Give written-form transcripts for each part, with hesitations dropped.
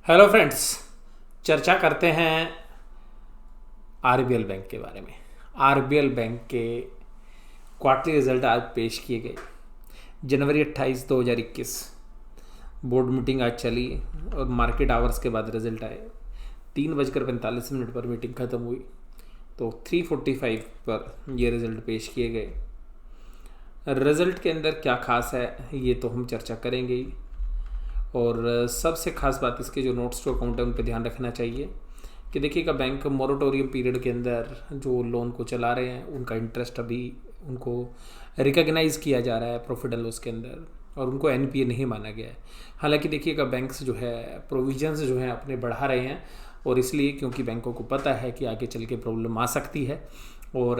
Hello friends. चर्चा करते हैं आरबीएल बैंक के बारे में। आरबीएल बैंक के क्वार्टरली रिजल्ट आज पेश किए गए। जनवरी 28, 2021 बोर्ड मीटिंग आज चली और मार्केट आवर्स के बाद रिजल्ट आए। 3:45 पर मीटिंग ख़त्म हुई तो 3:45 पर ये रिज़ल्ट पेश किए गए। रिज़ल्ट के अंदर क्या खास है ये तो हम चर्चा करेंगे ही, और सबसे खास बात इसके जो नोट्स टू अकाउंट है उन पर ध्यान रखना चाहिए कि देखिएगा, बैंक मोरेटोरियम पीरियड के अंदर जो लोन को चला रहे हैं उनका इंटरेस्ट अभी उनको रिकॉग्नाइज़ किया जा रहा है प्रॉफिट एंड लॉस के अंदर, और उनको एनपीए नहीं माना गया है। हालांकि देखिएगा, बैंक्स जो है प्रोविजंस जो हैं अपने बढ़ा रहे हैं, और इसलिए क्योंकि बैंकों को पता है कि आगे चल के प्रॉब्लम आ सकती है, और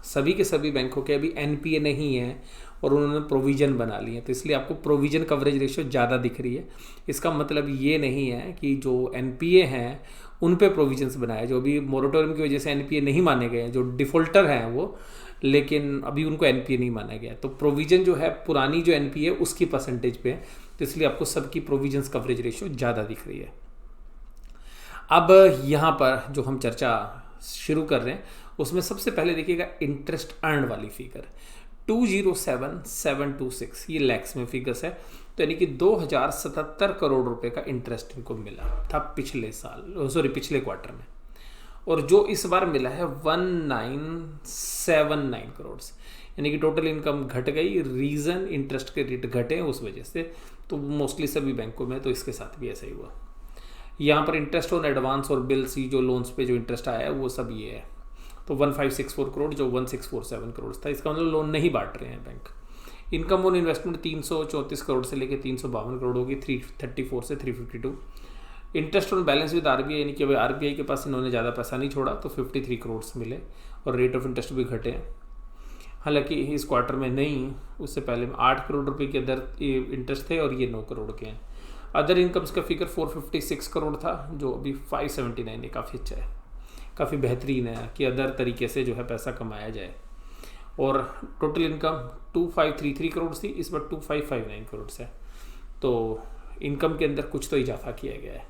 सभी के सभी बैंकों के अभी एनपीए नहीं है और उन्होंने प्रोविज़न बना लिए हैं, तो इसलिए आपको प्रोविज़न कवरेज रेशियो ज़्यादा दिख रही है। इसका मतलब ये नहीं है कि जो एनपीए हैं उन पे प्रोविजंस बनाए, जो अभी मोरेटोरियम की वजह से एनपीए नहीं माने गए हैं, जो डिफ़ॉल्टर हैं वो, लेकिन अभी उनको एनपीए नहीं माना गया। तो प्रोविज़न जो है पुरानी जो एनपीए उसकी परसेंटेज पे है, तो इसलिए आपको सबकी प्रोविजंस कवरेज रेशियो ज़्यादा दिख रही है। अब यहाँ पर जो हम चर्चा शुरू कर रहे हैं उसमें सबसे पहले देखिएगा इंटरेस्ट अर्न वाली फिगर 207,726 ये लैक्स में फिगर्स है, तो यानी कि 2077 करोड़ रुपए का इंटरेस्ट इनको मिला था पिछले क्वार्टर में, और जो इस बार मिला है 1979 करोड़, यानी कि टोटल इनकम घट गई। रीज़न इंटरेस्ट के रेट घटे उस वजह से, तो मोस्टली सभी बैंकों में, तो इसके साथ भी ऐसा ही हुआ। यहाँ पर इंटरेस्ट ऑन एडवांस और बिल्स, जो लोन्स पे जो इंटरेस्ट आया है वो सब ये है, तो 1564 करोड़ जो 1647 करोड़ था, इसका मतलब लोन नहीं बांट रहे हैं bank. Income on investment 334 crore से लेकर 352 करोड़ होगी, 334 से 352। Interest on balance with RBI, यानी कि आरबीआई के पास इन्होंने ज़्यादा पैसा नहीं छोड़ा, तो 53 करोड़ मिले, और रेट ऑफ इंटरेस्ट भी घटे हैं। हालांकि इस क्वार्टर में नहीं, उससे पहले 8 करोड़ रुपए के अंदर इंटरेस्ट थे और ये 9 करोड़ के हैं। अदर इनकम्स का फिगर 456 करोड़ था, जो अभी 579 है, काफ़ी अच्छा है, काफ़ी बेहतरीन है कि अदर तरीके से जो है पैसा कमाया जाए। और टोटल इनकम 2533 करोड़ थी, इस बार 2559 करोड़ है, तो इनकम के अंदर कुछ तो इजाफा किया गया है,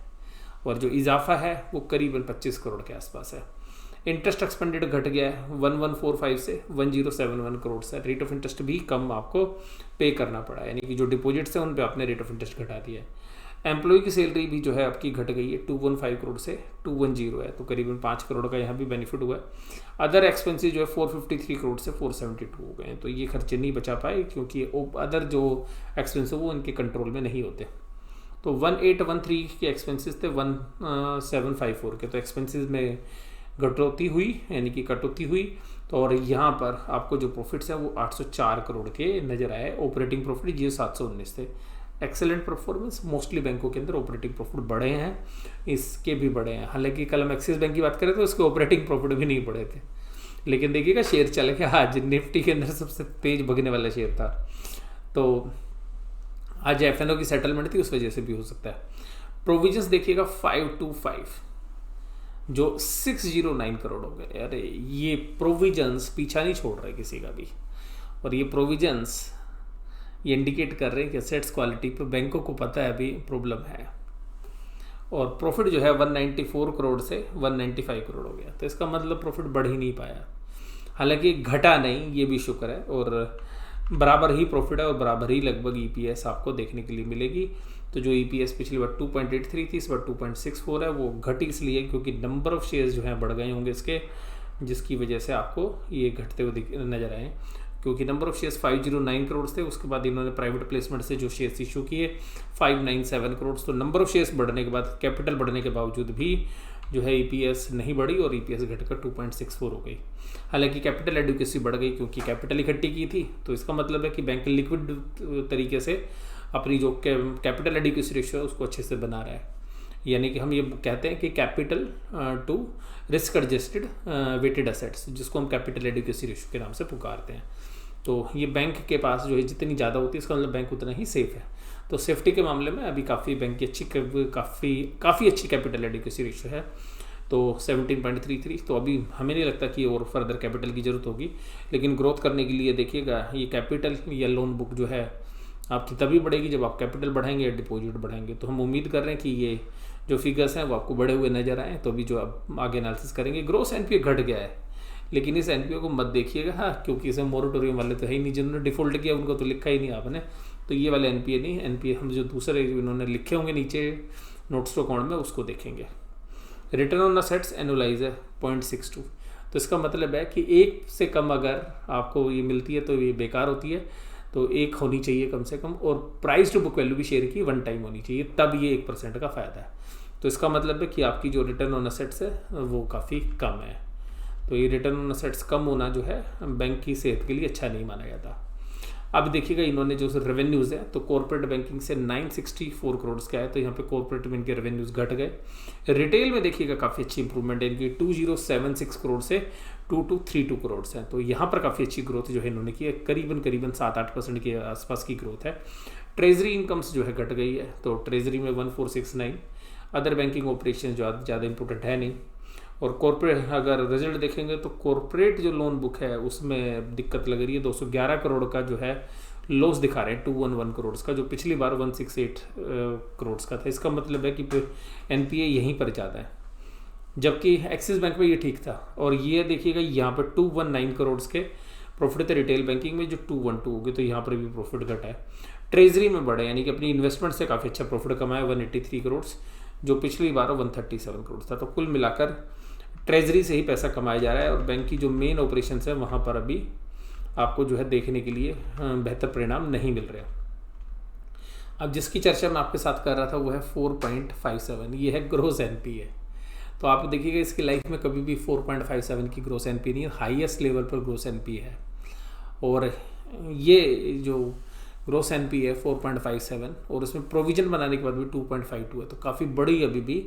और जो इजाफा है वो करीबन 25 करोड़ के आसपास है। इंटरेस्ट एक्सपेंडेड घट गया है 1145 से 1071 करोड़ से। रेट ऑफ इंटरेस्ट भी कम आपको पे करना पड़ा, यानी कि जो डिपॉजिट्स हैं उन पे आपने रेट ऑफ इंटरेस्ट घटा दिया है। एम्प्लॉय की सैलरी भी जो है आपकी घट गई है 215 करोड़ से 210 है, तो करीबन 5 करोड़ का यहाँ भी बेनिफिट हुआ है। अदर एक्सपेंसेस जो है 453 करोड़ से 472 हो गए हैं, तो ये खर्चे नहीं बचा पाए क्योंकि अदर जो एक्सपेंस है वो इनके कंट्रोल में नहीं होते। तो 1813 के एक्सपेंसेस थे 1754 के, तो एक्सपेंसेस में घटौती हुई, यानी कि कटौती हुई। तो और यहाँ पर आपको जो प्रॉफिट्स हैं वो 804 करोड़ के नज़र आए। ऑपरेटिंग प्रॉफिट ये 719 थे। एक्सेलेंट परफॉर्मेंस, मोस्टली बैंकों के अंदर ऑपरेटिंग प्रॉफिट बढ़े हैं, इसके भी बढ़े हैं। हालांकि कल हम एक्सिस बैंक की बात करें तो उसके ऑपरेटिंग प्रॉफिट भी नहीं बढ़े थे, लेकिन देखिएगा शेयर चल के आज निफ्टी के अंदर सबसे तेज भगने वाला शेयर था, तो आज एफएनओ की सेटलमेंट थी उस वजह से भी हो सकता है। प्रोविजंस देखिएगा 525 जो 609 करोड़ हो गए। अरे ये प्रोविजंस पीछा नहीं छोड़ रहे किसी का भी, और ये प्रोविजंस ये इंडिकेट कर रहे हैं कि एसेट्स क्वालिटी पर बैंकों को पता है अभी प्रॉब्लम है। और प्रॉफिट जो है 194 करोड़ से 195 करोड़ हो गया, तो इसका मतलब प्रॉफिट बढ़ ही नहीं पाया। हालांकि घटा नहीं, ये भी शुक्र है, और बराबर ही प्रॉफिट है और बराबर ही लगभग ईपीएस आपको देखने के लिए मिलेगी। तो जो ईपीएस पिछली बार 2.83 थी, इस बार 2.64 है। वो घटी इसलिए क्योंकि नंबर ऑफ शेयर्स जो हैं बढ़ गए होंगे इसके, जिसकी वजह से आपको ये घटते हुए नजर आए, क्योंकि नंबर ऑफ शेयर्स 509 करोड़ थे, उसके बाद इन्होंने प्राइवेट प्लेसमेंट से जो शेयर्स इशू किए 597 करोड़। तो नंबर ऑफ शेयर्स बढ़ने के बाद, कैपिटल बढ़ने के बावजूद भी जो है ईपीएस नहीं बढ़ी, और ईपीएस घटकर 2.64 हो गई। हालांकि कैपिटल एडिक्वेसी बढ़ गई क्योंकि कैपिटल इकट्ठी की थी, तो इसका मतलब है कि बैंक लिक्विड तरीके से अपनी जो कैपिटल एडिक्वेसी रेशियो है उसको अच्छे से बना रहा है। यानी कि हम ये कहते हैं कि capital to risk adjusted weighted assets, जिसको हम कैपिटल एडिक्वेसी रेशियो के नाम से पुकारते हैं। तो ये बैंक के पास जो है जितनी ज़्यादा होती है, इसका मतलब बैंक उतना ही सेफ है। तो सेफ्टी के मामले में अभी काफ़ी बैंक की काफ़ी अच्छी कैपिटल एडिक्वेसी रेशियो है, तो 17.33। तो अभी हमें नहीं लगता कि और फर्दर कैपिटल की ज़रूरत होगी, लेकिन ग्रोथ करने के लिए देखिएगा ये कैपिटल या लोन बुक जो है आपकी तभी बढ़ेगी जब आप कैपिटल बढ़ाएंगे या डिपॉजिट बढ़ाएंगे। तो हम उम्मीद कर रहे हैं कि ये जो फिगर्स हैं वो आपको बढ़े हुए नज़र आए। तो अभी जो आप आगे एनालिसिस करेंगे, ग्रोस एनपीए घट गया है, लेकिन इस एनपीए को मत देखिएगा, हाँ, क्योंकि इसमें मोरेटोरियम वाले तो है ही नहीं, जिन्होंने डिफॉल्ट किया उनको तो लिखा ही नहीं आपने। तो ये वाले एनपीए नहीं, एनपीए हम जो दूसरे इन्होंने लिखे होंगे नीचे नोट्स टू अकाउंट में उसको देखेंगे। रिटर्न ऑन असेट्स एनुअलाइज है 0.62। तो इसका मतलब है कि 1 से कम अगर आपको ये मिलती है तो ये बेकार होती है, तो 1 होनी चाहिए कम से कम, और प्राइस टू बुक वैल्यू भी शेयर की 1 टाइम होनी चाहिए, तब ये 1% का फ़ायदा है। तो इसका मतलब है कि आपकी जो रिटर्न ऑन असेट्स है वो काफ़ी कम है। तो ये रिटर्न ऑन असेट्स कम होना जो है बैंक की सेहत के लिए अच्छा नहीं माना जाता। अब देखिएगा इन्होंने जो रेवेन्यूज़ है, तो कॉर्पोरेट बैंकिंग से 964 करोड़ का है, तो यहाँ पे कॉर्पोरेट में इनके रेवेन्यूज़ घट गए। रिटेल में देखिएगा काफ़ी अच्छी इंप्रूवमेंट है इनकी, 2076 करोड़ से 2232 करोड़ है। तो यहाँ पर काफ़ी अच्छी ग्रोथ जो है इन्होंने की है, करीबन 7-8% के आसपास की ग्रोथ है। ट्रेजरी इनकम्स जो है घट गई है, तो ट्रेजरी में 1469, अदर बैंकिंग ऑपरेशन जो ज़्यादा इंपॉर्टेंट है नहीं। और कॉर्पोरेट अगर रिजल्ट देखेंगे तो कॉर्पोरेट जो लोन बुक है उसमें दिक्कत लग रही है, 211 करोड़ का जो है लॉस दिखा रहे हैं 211 करोड़ का, जो पिछली बार 168 करोड़ का था। इसका मतलब है कि एनपीए यहीं पर ज़्यादा है, जबकि एक्सिस बैंक में ये ठीक था। और ये देखिएगा यहाँ पर 219 करोड़ के प्रॉफिट थे रिटेल बैंकिंग में, जो 212 हो गए, तो यहाँ पर भी प्रॉफिट घटा है। ट्रेजरी में बढ़े, यानी कि अपनी इन्वेस्टमेंट से काफ़ी अच्छा प्रॉफिट कमाया 183 करोड़, जो पिछली बार 137 करोड़ था। तो कुल मिलाकर ट्रेजरी से ही पैसा कमाया जा रहा है, और बैंक की जो मेन ऑपरेशन है वहाँ पर अभी आपको जो है देखने के लिए बेहतर परिणाम नहीं मिल रहे। अब जिसकी चर्चा मैं आपके साथ कर रहा था वो है 4.57, ये है ग्रोस एनपीए। तो आप देखिएगा इसकी लाइफ में कभी भी 4.57 की ग्रोस एनपीए नहीं है, हाईएस्ट लेवल पर ग्रोस एनपीए है। और ये जो ग्रोस एनपीए है 4.57, और उसमें प्रोविजन बनाने के बाद भी 2.52 है, तो काफ़ी बड़ी अभी भी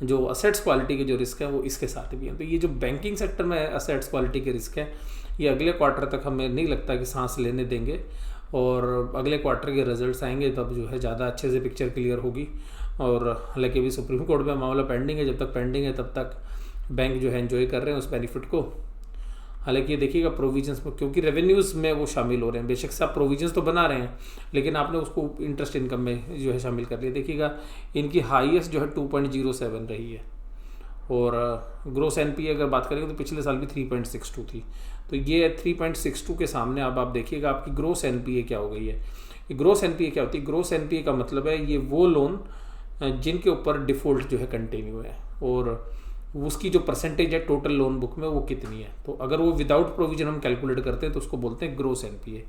जो असेट्स क्वालिटी के जो रिस्क है वो इसके साथ भी है। तो ये जो बैंकिंग सेक्टर में असेट्स क्वालिटी के रिस्क है, ये अगले क्वार्टर तक हमें नहीं लगता कि सांस लेने देंगे, और अगले क्वार्टर के रिजल्ट्स आएंगे तब जो है ज़्यादा अच्छे से पिक्चर क्लियर होगी। और हालांकि अभी सुप्रीम कोर्ट में मामला पेंडिंग है, जब तक पेंडिंग है तब तक बैंक जो है एंजॉय कर रहे हैं उस बेनिफिट को। हालांकि ये देखिएगा प्रोविजंस में, क्योंकि रेवेन्यूज़ में वो शामिल हो रहे हैं, बेशक से आप प्रोविजंस तो बना रहे हैं लेकिन आपने उसको इंटरेस्ट इनकम में जो है शामिल कर लिया। देखिएगा इनकी हाईएस्ट जो है 2.07 रही है, और ग्रोस एनपीए अगर बात करेंगे तो पिछले साल भी 3.62 थी। तो ये 3.62 के सामने अब आप देखिएगा आपकी ग्रोस एनपीए क्या हो गई है। ये ग्रोस एनपीए क्या होती है? ग्रोस एनपीए का मतलब है ये वो लोन जिनके ऊपर डिफ़ॉल्ट जो है कंटिन्यू है, और उसकी जो परसेंटेज है टोटल लोन बुक में वो कितनी है। तो अगर वो विदाउट प्रोविजन हम कैलकुलेट करते हैं तो उसको बोलते हैं ग्रोस एनपीए,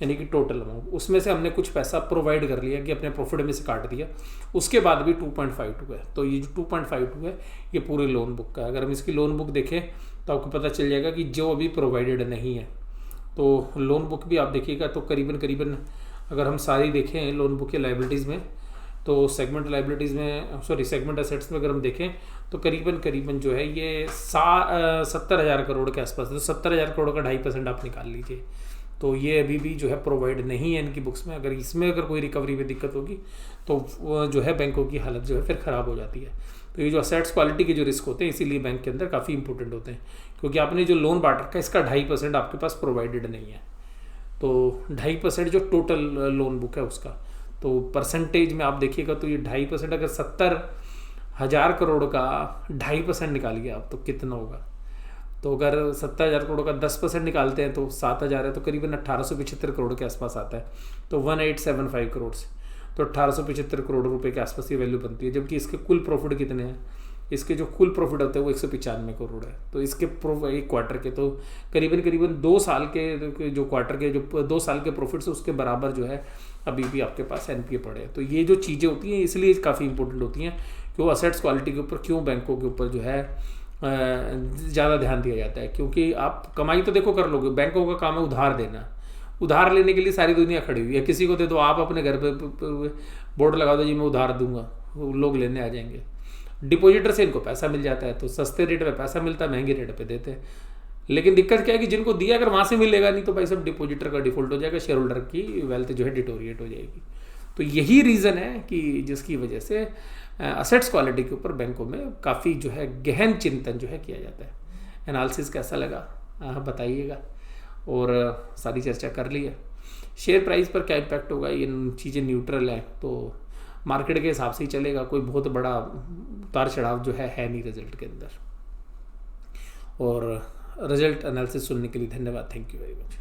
यानी कि टोटल अमाउंट। उसमें से हमने कुछ पैसा प्रोवाइड कर लिया कि अपने प्रॉफिट में से काट दिया, उसके बाद भी 2.52 है। तो ये जो 2.52 है ये पूरे लोन बुक का है। अगर हम इसकी लोन बुक देखें तो आपको पता चल जाएगा कि जो अभी प्रोवाइडेड नहीं है, तो लोन बुक भी आप देखिएगा तो करीबन अगर हम सारी देखें लोन बुक के लाइबिलिटीज़ में, तो सेगमेंट लाइबिलिटीज़ में सेगमेंट एसेट्स में अगर हम देखें तो करीबन जो है ये 70,000 करोड़ के आसपास। तो 70,000 करोड़ का 2.5% आप निकाल लीजिए, तो ये अभी भी जो है प्रोवाइड नहीं है इनकी बुक्स में। अगर इसमें अगर कोई रिकवरी में दिक्कत होगी तो जो है बैंकों की हालत जो है फिर ख़राब हो जाती है। तो ये जो असेट्स क्वालिटी के जो रिस्क होते हैं इसीलिए बैंक के अंदर काफ़ी इंपॉर्टेंट होते हैं, क्योंकि आपने जो लोन बांट रखा है इसका 2.5% आपके पास प्रोवाइडेड नहीं है। तो 2.5% जो टोटल लोन बुक है उसका, तो परसेंटेज में आप देखिएगा तो ये 2.5% अगर 70,000 करोड़ का 2.5% निकालिए आप तो कितना होगा। तो अगर 70,000 करोड़ का 10% निकालते हैं तो 7,000 है, तो करीबन 1875 करोड़ के आसपास आता है। तो 1875 करोड़ से तो 1875 करोड़ रुपए के आसपास ये वैल्यू बनती है। जबकि इसके कुल प्रॉफिट कितने हैं? इसके जो कुल प्रॉफिट होते हैं वो 195 करोड़ है। तो इसके एक क्वार्टर के तो करीबन 2 साल के जो क्वार्टर के जो 2 साल के प्रॉफिट से उसके बराबर जो है अभी भी आपके पास एनपीए पड़े हैं। तो ये जो चीज़ें होती हैं इसलिए काफ़ी इंपॉर्टेंट होती हैं कि वो असेट्स क्वालिटी के ऊपर क्यों बैंकों के ऊपर जो है ज़्यादा ध्यान दिया जाता है। क्योंकि आप कमाई तो देखो कर लोगे, बैंकों का काम है उधार देना। उधार लेने के लिए सारी दुनिया खड़ी हुई है, किसी को दे दो, आप अपने घर पे बोर्ड लगा दो जी मैं उधार दूंगा, लोग लेने आ जाएंगे। डिपॉजिटर से इनको पैसा मिल जाता है, तो सस्ते रेट पे पैसा मिलता है, महंगे रेट पे देते हैं। लेकिन दिक्कत क्या है कि जिनको दिया अगर वहाँ से मिलेगा नहीं तो भाई सब डिपॉजिटर का डिफॉल्ट हो जाएगा, शेयर होल्डर की वेल्थ जो है डिटोरिएट हो जाएगी। तो यही रीज़न है कि जिसकी वजह से असेट्स क्वालिटी के ऊपर बैंकों में काफ़ी जो है गहन चिंतन जो है किया जाता है। एनालिसिस कैसा लगा बताइएगा, और सारी चर्चा कर ली है। शेयर प्राइस पर क्या इम्पैक्ट होगा, ये चीज़ें न्यूट्रल है, तो मार्केट के हिसाब से ही चलेगा, कोई बहुत बड़ा उतार चढ़ाव जो है नहीं रिजल्ट के अंदर। और रिजल्ट एनालिसिस सुनने के लिए धन्यवाद, थैंक यू वेरी मच।